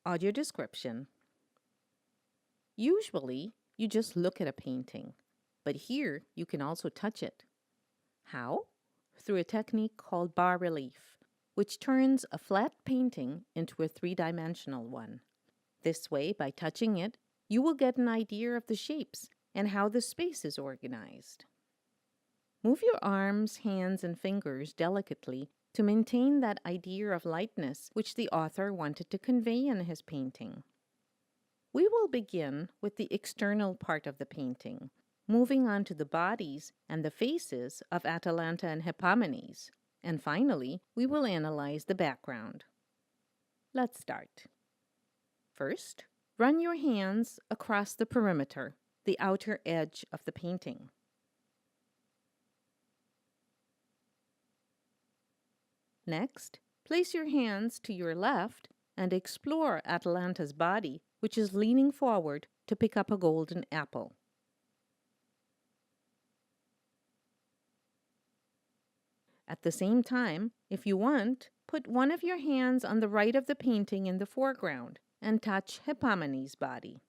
Audio description. Usually, you just look at a painting, but here you can also touch it. How? Through a technique called bas relief, which turns a flat painting into a three-dimensional one. This way, by touching it, you will get an idea of the shapes and how the space is organized. Move your arms, hands, and fingers delicately to maintain that idea of lightness which the author wanted to convey in his painting. We will begin with the external part of the painting, moving on to the bodies and the faces of Atalanta and Hippomenes, and finally, we will analyze the background. Let's start. First, run your hands across the perimeter, the outer edge of the painting. Next, place your hands to your left and explore Atalanta's body, which is leaning forward to pick up a golden apple. At the same time, if you want, put one of your hands on the right of the painting in the foreground and touch Hippomenes' body.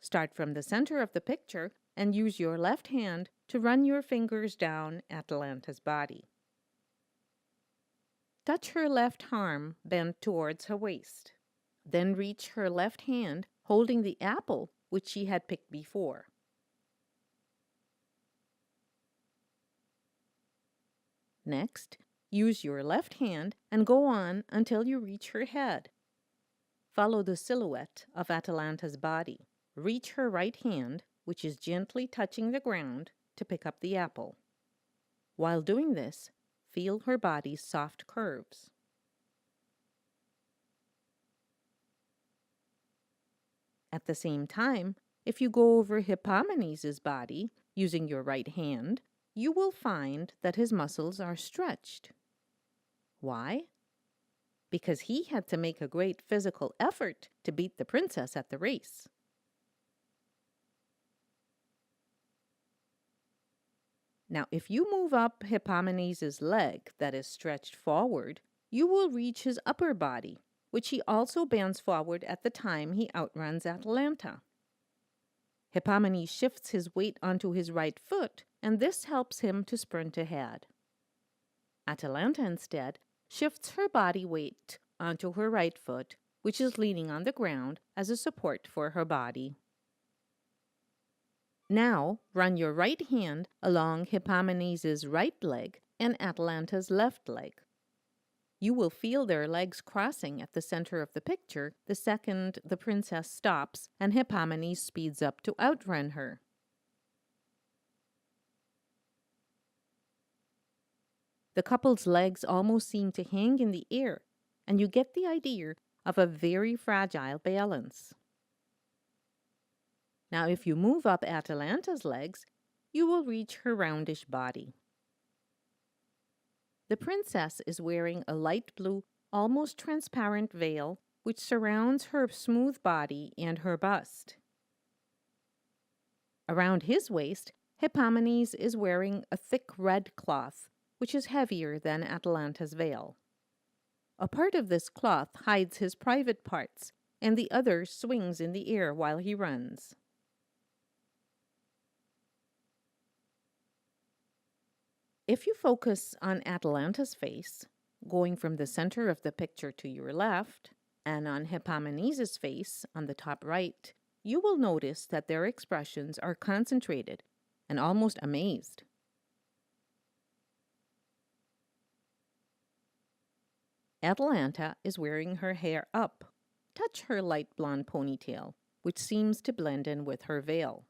Start from the center of the picture and use your left hand to run your fingers down Atalanta's body. Touch her left arm bent towards her waist. Then reach her left hand holding the apple which she had picked before. Next, use your left hand and go on until you reach her head. Follow the silhouette of Atalanta's body. Reach her right hand, which is gently touching the ground, to pick up the apple. While doing this, feel her body's soft curves. At the same time, if you go over Hippomenes' body using your right hand, you will find that his muscles are stretched. Why? Because he had to make a great physical effort to beat the princess at the race. Now, if you move up Hippomenes' leg that is stretched forward, you will reach his upper body, which he also bends forward at the time he outruns Atalanta. Hippomenes shifts his weight onto his right foot, and this helps him to sprint ahead. Atalanta, instead, shifts her body weight onto her right foot, which is leaning on the ground as a support for her body. Now, run your right hand along Hippomenes' right leg and Atalanta's left leg. You will feel their legs crossing at the center of the picture the second the princess stops and Hippomenes speeds up to outrun her. The couple's legs almost seem to hang in the air, and you get the idea of a very fragile balance. Now, if you move up Atalanta's legs, you will reach her roundish body. The princess is wearing a light blue, almost transparent veil, which surrounds her smooth body and her bust. Around his waist, Hippomenes is wearing a thick red cloth, which is heavier than Atalanta's veil. A part of this cloth hides his private parts, and the other swings in the air while he runs. If you focus on Atalanta's face, going from the center of the picture to your left, and on Hippomenes' face on the top right, you will notice that their expressions are concentrated and almost amazed. Atalanta is wearing her hair up. Touch her light blonde ponytail, which seems to blend in with her veil.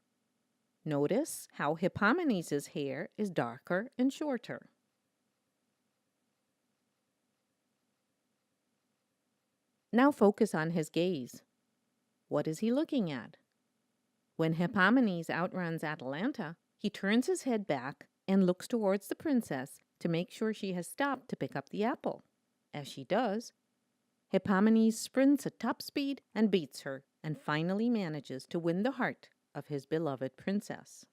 Notice how Hippomenes' hair is darker and shorter. Now focus on his gaze. What is he looking at? When Hippomenes outruns Atalanta, he turns his head back and looks towards the princess to make sure she has stopped to pick up the apple. As she does, Hippomenes sprints at top speed and beats her, and finally manages to win the heart of his beloved princess.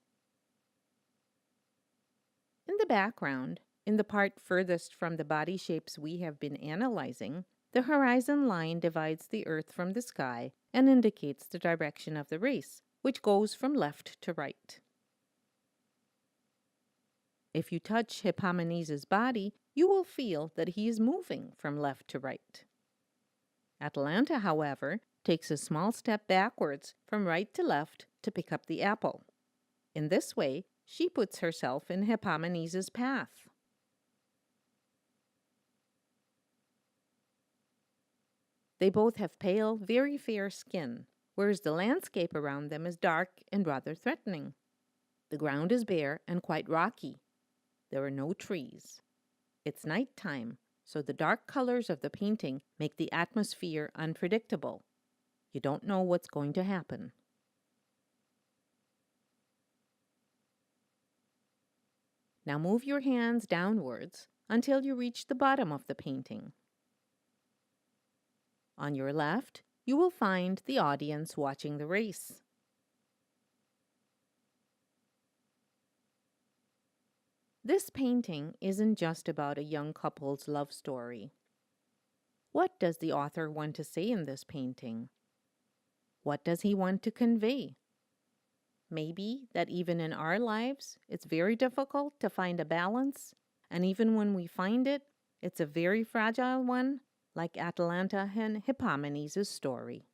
In the background, In the part furthest from the body shapes we have been analyzing, the horizon line divides the Earth from the sky and indicates the direction of the race, which goes from left to right. If you touch Hippomenes' body, you will feel that he is moving from left to right. Atalanta, however, takes a small step backwards from right to left to pick up the apple. In this way, she puts herself in Hippomenes' path. They both have pale, very fair skin, whereas the landscape around them is dark and rather threatening. The ground is bare and quite rocky. There are no trees. It's nighttime, so the dark colors of the painting make the atmosphere unpredictable. You don't know what's going to happen. Now move your hands downwards until you reach the bottom of the painting. On your left, you will find the audience watching the race. This painting isn't just about a young couple's love story. What does the author want to say in this painting? What does he want to convey? Maybe that even in our lives, it's very difficult to find a balance, and even when we find it, it's a very fragile one, like Atalanta and Hippomenes' story.